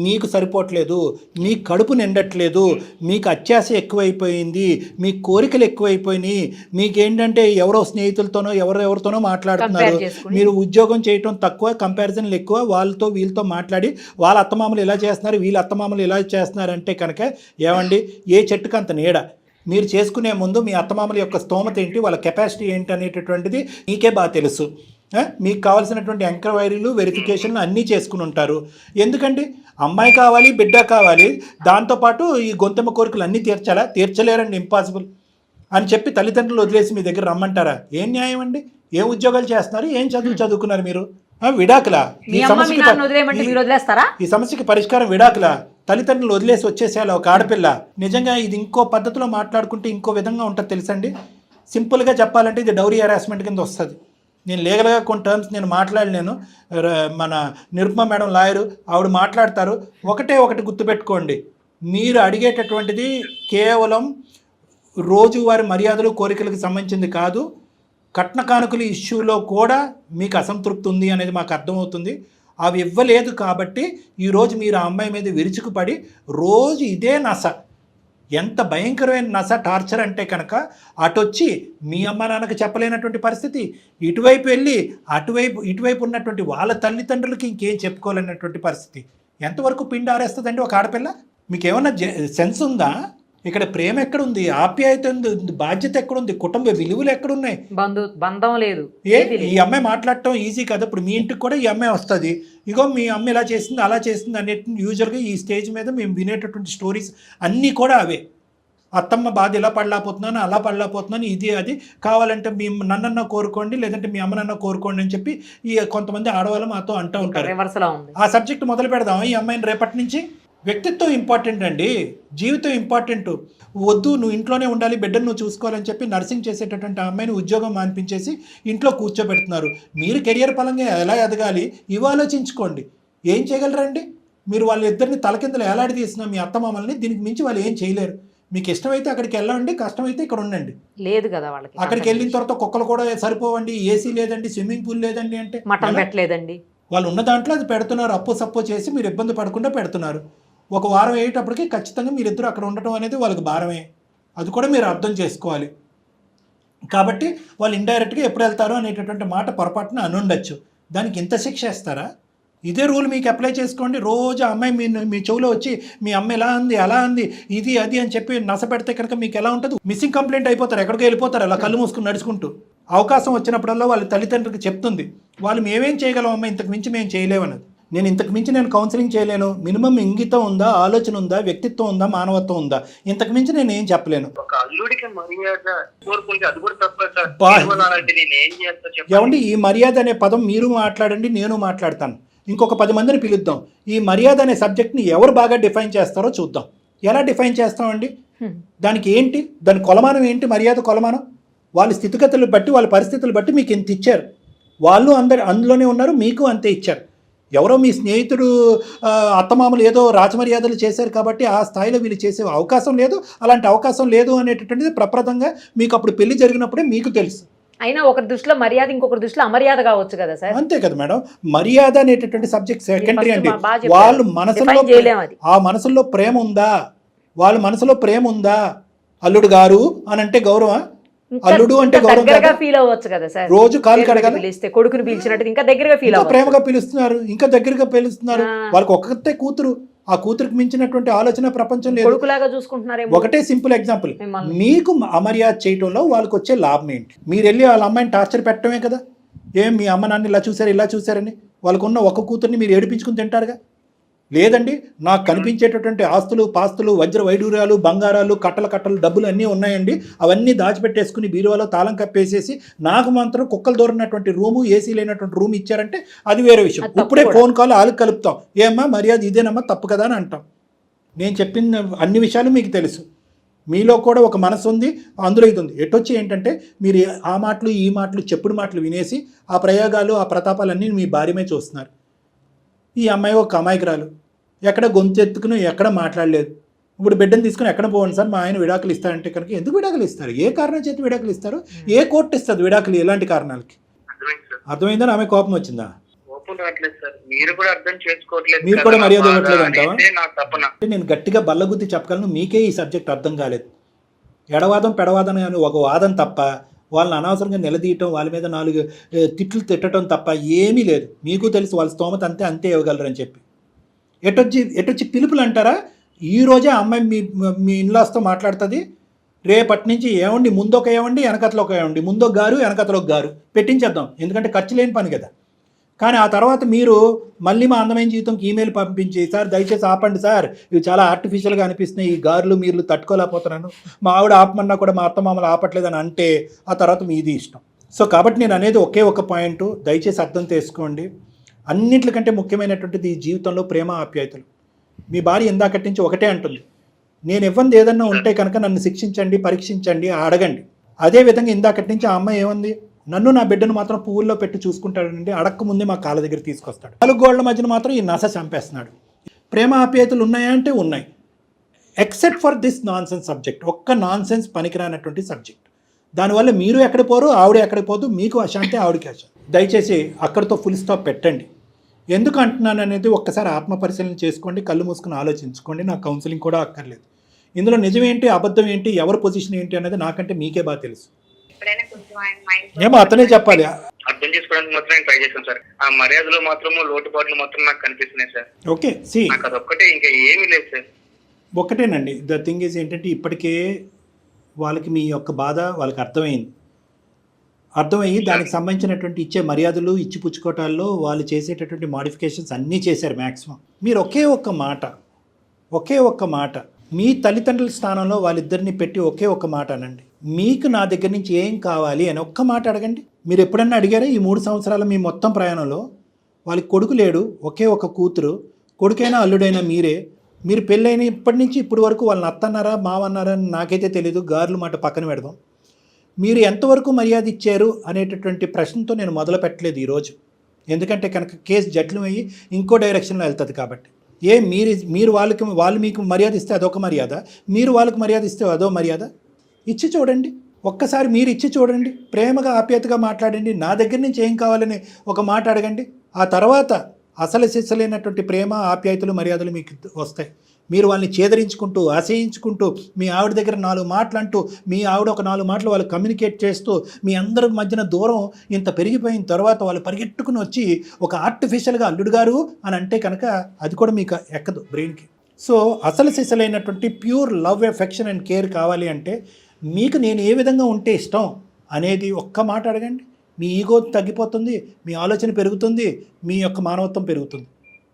మీకు సరిపోవట్లేదు, మీ కడుపు నిండట్లేదు, మీకు అత్యాశ ఎక్కువైపోయింది, మీ కోరికలు ఎక్కువైపోయినాయి. మీకేంటంటే ఎవరో స్నేహితులతోనో ఎవరితోనో మాట్లాడుతున్నారు. మీరు ఉద్యోగం చేయటం తక్కువ, కంపారిజన్లు ఎక్కువ. వాళ్ళతో వీళ్ళతో మాట్లాడి వాళ్ళ అత్తమామలు ఇలా చేస్తున్నారు, వీళ్ళ అత్తమామలు ఇలా చేస్తున్నారు అంటే కనుక ఏమండి, ఏ చెట్టుకు అంత నీడ. మీరు చేసుకునే ముందు మీ అత్తమామల యొక్క స్తోమత ఏంటి, వాళ్ళ కెపాసిటీ ఏంటి అనేటటువంటిది మీకే బాగా తెలుసు. మీకు కావాల్సినటువంటి ఎంక్వైరీలు వెరిఫికేషన్లు అన్నీ చేసుకుని ఉంటారు. ఎందుకండి అమ్మాయి కావాలి, బిడ్డ కావాలి, దాంతోపాటు ఈ గొంతెమ్మ కోరికలు అన్నీ తీర్చలేరండి, ఇంపాసిబుల్ అని చెప్పి తల్లిదండ్రులు వదిలేసి మీ దగ్గర రమ్మంటారా? ఏం న్యాయం అండి? ఏం ఉద్యోగాలు చేస్తున్నారు? ఏం చదువుకున్నారు మీరు? విడాకులా? ఈ సమస్యకి పరిష్కారం విడాకులా? తల్లిదండ్రులు వదిలేసి వచ్చేసేయాలి ఒక ఆడపిల్ల? నిజంగా ఇది ఇంకో పద్ధతిలో మాట్లాడుకుంటే ఇంకో విధంగా ఉంటుంది తెలుసండి. సింపుల్గా చెప్పాలంటే ఇది డౌరీ హెరాస్మెంట్ కింద వస్తుంది. నేను లీగల్గా కొన్ని టర్మ్స్ నేను మాట్లాడలేను, మన నిరుపమ మేడం లాయరు ఆవిడ మాట్లాడతారు. ఒకటి గుర్తుపెట్టుకోండి, మీరు అడిగేటటువంటిది కేవలం రోజువారి మర్యాదలు కోరికలకు సంబంధించింది కాదు. కట్న కానుకల ఇష్యూలో కూడా మీకు అసంతృప్తి ఉంది అనేది మాకు అర్థమవుతుంది. అవి ఇవ్వలేదు కాబట్టి ఈరోజు మీరు ఆ అమ్మాయి మీద విరుచుకుపడి రోజు ఇదే నస, ఎంత భయంకరమైన నస, టార్చర్ అంటే కనుక అటొచ్చి మీ అమ్మ నాన్నకి చెప్పలేనటువంటి పరిస్థితి, ఇటువైపు వెళ్ళి ఇటువైపు ఉన్నటువంటి వాళ్ళ తల్లిదండ్రులకి ఇంకేం చెప్పుకోలేనటువంటి పరిస్థితి. ఎంతవరకు పిండి ఆరేస్తుందండి ఒక ఆడపిల్ల? మీకు ఏమన్నా సెన్స్ ఉందా? ఇక్కడ ప్రేమ ఎక్కడుంది? ఆప్యాయత ఉంది? బాధ్యత ఎక్కడుంది? కుటుంబ విలువలు ఎక్కడున్నాయి? బంధం లేదు. ఈ అమ్మాయి మాట్లాడటం ఈజీ కదా. ఇప్పుడు మీ ఇంటికి కూడా ఈ అమ్మాయి వస్తుంది, ఇగో మీ అమ్మ ఇలా చేసింది అలా చేసింది అనేటువంటి యూజువల్గా ఈ స్టేజ్ మీద మేము వినేటటువంటి స్టోరీస్ అన్నీ కూడా అవే. అత్తమ్మ బాధ ఇలా పడలేకపోతున్నాను, అలా పడలేకపోతున్నాను, ఇది అది కావాలంటే మీ నన్నన్నా కోరుకోండి, లేదంటే మీ అమ్మనన్నా కోరుకోండి అని చెప్పి ఈ కొంతమంది ఆడవాళ్ళు మాతో అంటూ ఉంటారు. ఆ సబ్జెక్ట్ మొదలు పెడదాం ఈ అమ్మాయిని రేపటి నుంచి. వ్యక్తిత్వం ఇంపార్టెంట్ అండి, జీవితం ఇంపార్టెంట్. వద్దు నువ్వు ఇంట్లోనే ఉండాలి, బిడ్డను నువ్వు చూసుకోవాలని చెప్పి నర్సింగ్ చేసేటటువంటి ఆ అమ్మాయిని ఉద్యోగం మానిపించేసి ఇంట్లో కూర్చోబెడుతున్నారు. మీరు కెరియర్ పరంగా ఎలా ఎదగాలి ఇవి ఆలోచించుకోండి. ఏం చేయగలరండి మీరు? వాళ్ళిద్దరిని తలకిందలు ఎలాడి తీసిన మీ అత్తమామల్ని, దీనికి మించి వాళ్ళు ఏం చేయలేరు. మీకు ఇష్టమైతే అక్కడికి వెళ్ళండి, కష్టమైతే ఇక్కడ ఉండండి. లేదు కదా వాళ్ళకి. అక్కడికి వెళ్ళిన తర్వాత కుక్కలు కూడా సరిపోవండి, ఏసీ లేదండి, స్విమ్మింగ్ పూల్ లేదండి అంటే మటన్ పెట్టలేదండి. వాళ్ళు ఉన్న దాంట్లో అది పెడుతున్నారు, అప్పు సప్పు చేసి మీరు ఇబ్బంది పడకుండా పెడుతున్నారు. ఒక వారం అయ్యేటప్పటికి ఖచ్చితంగా మీరిద్దరూ అక్కడ ఉండటం అనేది వాళ్ళకి భారమే. అది కూడా మీరు అర్థం చేసుకోవాలి. కాబట్టి వాళ్ళు ఇండైరెక్ట్గా ఎప్పుడు వెళ్తారో అనేటటువంటి మాట పొరపాటున అనుండొచ్చు. దానికి ఇంత శిక్ష వేస్తారా? ఇదే రూల్ మీకు అప్లై చేసుకోండి. రోజు అమ్మాయి మీ చెవులో వచ్చి మీ అమ్మ ఎలా అంది అలా అంది ఇది అది అని చెప్పి నస పెడితే కనుక మీకు ఎలా ఉంటుంది? మిస్సింగ్ కంప్లైంట్ అయిపోతారు, ఎక్కడికి వెళ్ళిపోతారు అలా కళ్ళు మూసుకుని నడుచుకుంటూ. అవకాశం వచ్చినప్పుడల్లా వాళ్ళ తల్లిదండ్రులకు చెప్తుంది, వాళ్ళు మేమేం చేయగలం అమ్మ, ఇంతకు మించి మేము చేయలేమన్నది. ఇంతకు మించి నేను కౌన్సిలింగ్ చేయలేను. మినిమం ఇంగితం ఉందా, ఆలోచన ఉందా, వ్యక్తిత్వం ఉందా, మానవత్వం ఉందా? ఇంతకు మించి నేను ఏం చెప్పలేను. ఏమండి ఈ మర్యాద అనే పదం మీరు మాట్లాడండి, నేను మాట్లాడతాను. ఇంకొక 10 మందిని పిలుద్దాం. ఈ మర్యాద అనే సబ్జెక్ట్ని ఎవరు బాగా డిఫైన్ చేస్తారో చూద్దాం. ఎలా డిఫైన్ చేస్తామండి? దానికి ఏంటి, దాని కొలమానం ఏంటి? మర్యాద కొలమానం వాళ్ళ స్థితిగతులు బట్టి, వాళ్ళ పరిస్థితులు బట్టి మీకు ఇంత ఇచ్చారు. వాళ్ళు అందులోనే ఉన్నారు, మీకు అంతే ఇచ్చారు. ఎవరో మీ స్నేహితుడు అత్తమామలు ఏదో రాజమర్యాదలు చేశారు కాబట్టి ఆ స్థాయిలో వీళ్ళు చేసే అవకాశం లేదు. అలాంటి అవకాశం లేదు అనేటటువంటిది ప్రప్రదంగా మీకు అప్పుడు పెళ్లి జరిగినప్పుడే మీకు తెలుసు. అయినా ఒకరి దృష్టిలో మర్యాద, ఇంకొకరి దృష్టిలో అమర్యాద కావచ్చు కదా సార్. అంతే కదా మేడం. మర్యాద అనేటటువంటి సబ్జెక్ట్ సెకండరీ అండి. వాళ్ళు మనసులో ఆ మనసులో ప్రేమ ఉందా, వాళ్ళ మనసులో ప్రేమ ఉందా? అల్లుడు గారు అని అంటే గౌరవం, అల్లుడు అంటే గౌరవంగా ఫీల్ అవ్వచ్చు కదా సార్. రోజు కాలు కడగాలి, పిలిస్తే కొడుకుని పిలిచినట్టు ఇంకా దగ్గరగా ఫీల్ అవ్వచ్చు. ప్రేమగా పిలుస్తున్నారు, ఇంకా దగ్గరగా పిలుస్తున్నారు. వాళ్ళకి ఒక్కతే కూతురు, ఆ కూతురికి మించినటువంటి ఆలోచన ప్రపంచం లేదు. కొడుకులాగా చూసుకుంటున్నారు. ఒకటే సింపుల్ ఎగ్జాంపుల్, మీకు అమర్యాద చేయటంలో వాళ్ళకి వచ్చే లాభం ఏంటి? మీరు వెళ్ళి వాళ్ళ అమ్మాయిని టార్చర్ పెట్టడమే కదా. ఏం మీ అమ్మ నాన్న ఇలా చూసారు ఇలా చూసారని వాళ్ళకు ఉన్న ఒక కూతుర్ని మీరు ఏడిపించుకుని తింటారుగా. లేదండి నాకు కనిపించేటటువంటి ఆస్తులు పాస్తులు వజ్ర వైడూర్యాలు బంగారాలు కట్టలు డబ్బులు అన్నీ ఉన్నాయండి, అవన్నీ దాచిపెట్టేసుకుని బీరువాలో తాళం కప్పేసేసి నాకు మాత్రం కుక్కలు దూరినటువంటి రూము, ఏసీ లేనటువంటి రూమ్ ఇచ్చారంటే అది వేరే విషయం. ఇప్పుడే ఫోన్ కాల్ వాళ్ళకి కలుపుతాం, ఏమ్మా మర్యాద ఇదేనమ్మా తప్పు కదా అని అంటాం. నేను చెప్పిన అన్ని విషయాలు మీకు తెలుసు. మీలో కూడా ఒక మనసు ఉంది, అందులో ఇది ఉంది. ఎటొచ్చి ఏంటంటే మీరు ఆ మాటలు ఈ మాటలు చెప్పుడు మాటలు వినేసి ఆ ప్రయోగాలు ఆ ప్రతాపాలన్నీ మీ భార్యమే చూస్తున్నారు. ఈ అమ్మాయి ఒక అమాయకురాలు, ఎక్కడ గొంతెత్తుకుని ఎక్కడ మాట్లాడలేదు. ఇప్పుడు బిడ్డను తీసుకుని ఎక్కడ పోవండి సార్ మా ఆయన విడాకులు ఇస్తారంటే కనుక ఎందుకు విడాకులు ఇస్తారు? ఏ కారణం చేతి విడాకులు ఇస్తారు? ఏ కోర్టు ఇస్తుంది విడాకులు? ఎలాంటి కారణాలకి? అర్థమైందని ఆమె కోపం వచ్చిందా? మీరు కూడా మర్యాద ఇవ్వట్లేదు అంటావా? నేను గట్టిగా బల్లగుద్ది చెప్పగలను, మీకే ఈ సబ్జెక్ట్ అర్థం కాలేదు. ఎడవాదం పెడవాదం అని ఒక వాదం తప్ప, వాళ్ళని అనవసరంగా నిలదీయటం, వాళ్ళ మీద 4 తిట్లు తిట్టడం తప్ప ఏమీ లేదు. మీకు తెలుసు వాళ్ళ స్తోమత అంతే ఇవ్వగలరని చెప్పి. ఎటొచ్చి పిలుపులు అంటారా? ఈరోజే అమ్మాయి మీ ఇన్లాస్తో మాట్లాడుతుంది, రేపటి నుంచి ఏమండి ముందొక ఏమండి వెనకతలో ఒక ఏమండి, ముందొక గారు వెనకతలో ఒక గారు పెట్టించేద్దాం, ఎందుకంటే ఖర్చు లేని పని కదా. కానీ ఆ తర్వాత మీరు మళ్ళీ మా అందమైన జీవితంకి ఈమెయిల్ పంపించి, సార్ దయచేసి ఆపండి సార్, ఇవి చాలా ఆర్టిఫిషియల్గా అనిపిస్తున్నాయి, ఈ గారులు మీరు తట్టుకోలేకపోతున్నాను, మా ఆవిడ ఆపమన్నా కూడా మా అత్త మామలు ఆపట్లేదని అంటే ఆ తర్వాత మీది ఇష్టం. సో కాబట్టి నేను అనేది ఒకే ఒక పాయింట్, దయచేసి అర్థం చేసుకోండి. అన్నింటికంటే ముఖ్యమైనటువంటిది ఈ జీవితంలో ప్రేమ ఆప్యాయతలు. మీ భార్య ఇందాకటి నుంచి ఒకటే అంటుంది, నేను ఇవ్వంది ఏదన్నా ఉంటే కనుక నన్ను శిక్షించండి, పరీక్షించండి, అడగండి. అదేవిధంగా ఇందాకటి నుంచి ఆ అమ్మాయి ఏముంది, నన్ను నా బిడ్డను మాత్రం పువ్వుల్లో పెట్టి చూసుకుంటాడండి, అడక్క ముందే మా కాళ్ళ దగ్గర తీసుకొస్తాడు. 4 గోళ్ల మధ్యన మాత్రం ఈ నస చంపేస్తున్నాడు. ప్రేమ ఆప్యాయతలు ఉన్నాయా అంటే ఉన్నాయి, except for this non sense subject. ఒక్క నాన్ సెన్స్ పనికిరానటువంటి సబ్జెక్ట్. దానివల్ల మీరు ఎక్కడ పోరు, ఆవిడ ఎక్కడ పోదు, మీకు అశాంతి, ఆవిడకి అశాంతి. దయచేసి అక్కడితో ఫుల్ స్టాప్ పెట్టండి. ఎందుకు అంటున్నాను అనేది ఒక్కసారి ఆత్మ పరిశీలన చేసుకోండి, కళ్ళు మూసుకుని ఆలోచించుకోండి. నాకు కౌన్సిలింగ్ కూడా అక్కర్లేదు. ఇందులో నిజం ఏంటి, అబద్ధం ఏంటి, ఎవరి పొజిషన్ ఏంటి అనేది నాకంటే మీకే బాగా తెలుసు. ఎప్పుడైనా కొంచెం ఆయన మైండ్ ఏమో అతనే చెప్పాలి. అర్థం చేసుకోవడానికి మాత్రం నేను ట్రై చేశాను సార్. ఆ మర్యాదలో మాత్రము లోటుపాట్లు మాత్రం నాకు కనిపిస్తున్నాయి సార్. ఓకే, సి నాకు అదొక్కటే, ఇంకా ఏమీ లేదు సార్. ఒకటేనండి, ద థింగ్ ఈజ్ ఏంటంటే ఇప్పటికే వాళ్ళకి మీ యొక్క బాధ వాళ్ళకి అర్థమయ్యి దానికి సంబంధించినటువంటి ఇచ్చే మర్యాదలు, ఇచ్చి పుచ్చుకోవటాల్లో వాళ్ళు చేసేటటువంటి మాడిఫికేషన్స్ అన్నీ చేశారు మ్యాక్సిమం. మీరు ఒకే ఒక్క మాట మీ తల్లిదండ్రుల స్థానంలో వాళ్ళిద్దరిని పెట్టి ఒకే ఒక్క మాట అనండి, మీకు నా దగ్గర నుంచి ఏం కావాలి అని ఒక్క మాట అడగండి. మీరు ఎప్పుడన్నా అడిగారా ఈ 3 సంవత్సరాల మీ మొత్తం ప్రయాణంలో? వాళ్ళకి కొడుకు లేడు, ఒకే ఒక కూతురు, కొడుకైనా అల్లుడైనా మీరే. మీరు పెళ్ళైన ఇప్పటి నుంచి ఇప్పటి వరకు వాళ్ళని అత్తన్నారా మావన్నారా అని నాకైతే తెలీదు, గార్లు మాట పక్కన పెడదాం. మీరు ఎంతవరకు మర్యాద ఇచ్చారు అనేటటువంటి ప్రశ్నతో నేను మొదలు పెట్టలేదు ఈరోజు. ఎందుకంటే కనుక కేసు జటిలం అయ్యి ఇంకో డైరెక్షన్లో వెళ్తుంది కాబట్టి. వాళ్ళు మీకు మర్యాద ఇస్తే అదొక మర్యాద, మీరు వాళ్ళకి మర్యాద ఇస్తే అదో మర్యాద. ఇచ్చి చూడండి, ఒక్కసారి మీరు ఇచ్చి చూడండి, ప్రేమగా ఆప్యాయతగా మాట్లాడండి, నా దగ్గర నుంచి ఏం కావాలని ఒక మాట అడగండి. ఆ తర్వాత అసలు సిస్సలైనటువంటి ప్రేమ ఆప్యాయతలు మర్యాదలు మీకు వస్తాయి. మీరు వాళ్ళని చేదరించుకుంటూ అసహించుకుంటూ మీ ఆవిడ దగ్గర 4 మాటలు అంటూ, మీ ఆవిడ ఒక 4 మాటలు వాళ్ళు కమ్యూనికేట్ చేస్తూ, మీ అందరి మధ్యన దూరం ఇంత పెరిగిపోయిన తర్వాత వాళ్ళు పరిగెట్టుకుని వచ్చి ఒక ఆర్టిఫిషియల్గా అల్లుడు గారు అని అంటే కనుక అది కూడా మీకు ఎక్కదు బ్రెయిన్కి. సో అసలు సిసలైనటువంటి pure love, affection and care కావాలి అంటే మీకు నేను ఏ విధంగా ఉంటే ఇష్టం అనేది ఒక్క మాట అడగండి. మీ ఈగో తగ్గిపోతుంది, మీ ఆలోచన పెరుగుతుంది, మీ యొక్క మానవత్వం పెరుగుతుంది.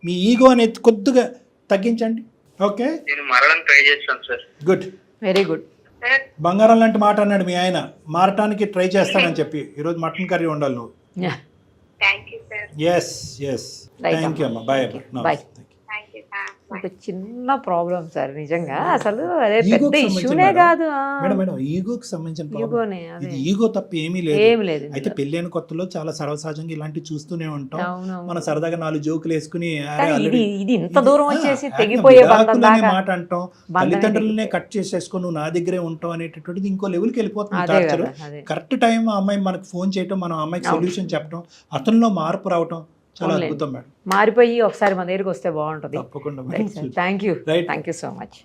మీ ఈగో అనేది కొద్దిగా తగ్గించండి. ఓకే, నేను మారడానికి ట్రై చేస్తాను sir. Good, very good. Sir బంగారం లాంటి మాట అన్నాడు మీ ఆయన, మారటానికి ట్రై చేస్తానని చెప్పి. ఈరోజు మటన్ కర్రీ ఉండాలి నువ్వు. Thank you sir. Yes thank you అమ్మా, బాయ్ అమ్మా. బాయ్. Thank you sir. ఒక చిన్న ప్రాబ్లం సార్, నిజంగా అసలు అదే పెద్ద ఇష్యూనే కాదు. మేడం ఈగోకి సంబంధించిన ఈగోనే, ఇది ఈగో తప్ప ఏమీ ఏమి లేదు. అయితే పెళ్ళైన కొత్తలో చాలా సర్వసహజంగా ఇలాంటివి చూస్తూనే ఉంటాం. అవునవును. మన సరదాగా 4 జోకులు వేసుకుని ఇది ఇంత దూరం వచ్చేసి తెగిపోయే బంధం దాకా మాట అంటాం, తల్లిదండ్రులనే కట్ చేసేసుకుని నువ్వు నా దగ్గరే ఉంటావు అనేటటువంటిది ఇంకో లెవెల్కి వెళ్ళిపోతుంది. అదే టార్చర్. కదా, అదే. కరెక్ట్ టైం ఆ అమ్మాయి మనకు ఫోన్ చేయటం, మనం అమ్మాయికి సొల్యూషన్ చెప్పడం, అతనిలో మార్పు రావటం చాలా అద్భుతం మేడం. మారిపోయి ఒకసారి మన దగ్గరికి వస్తే బాగుంటుంది. తప్పకుండా thank you, right. Thank you so much.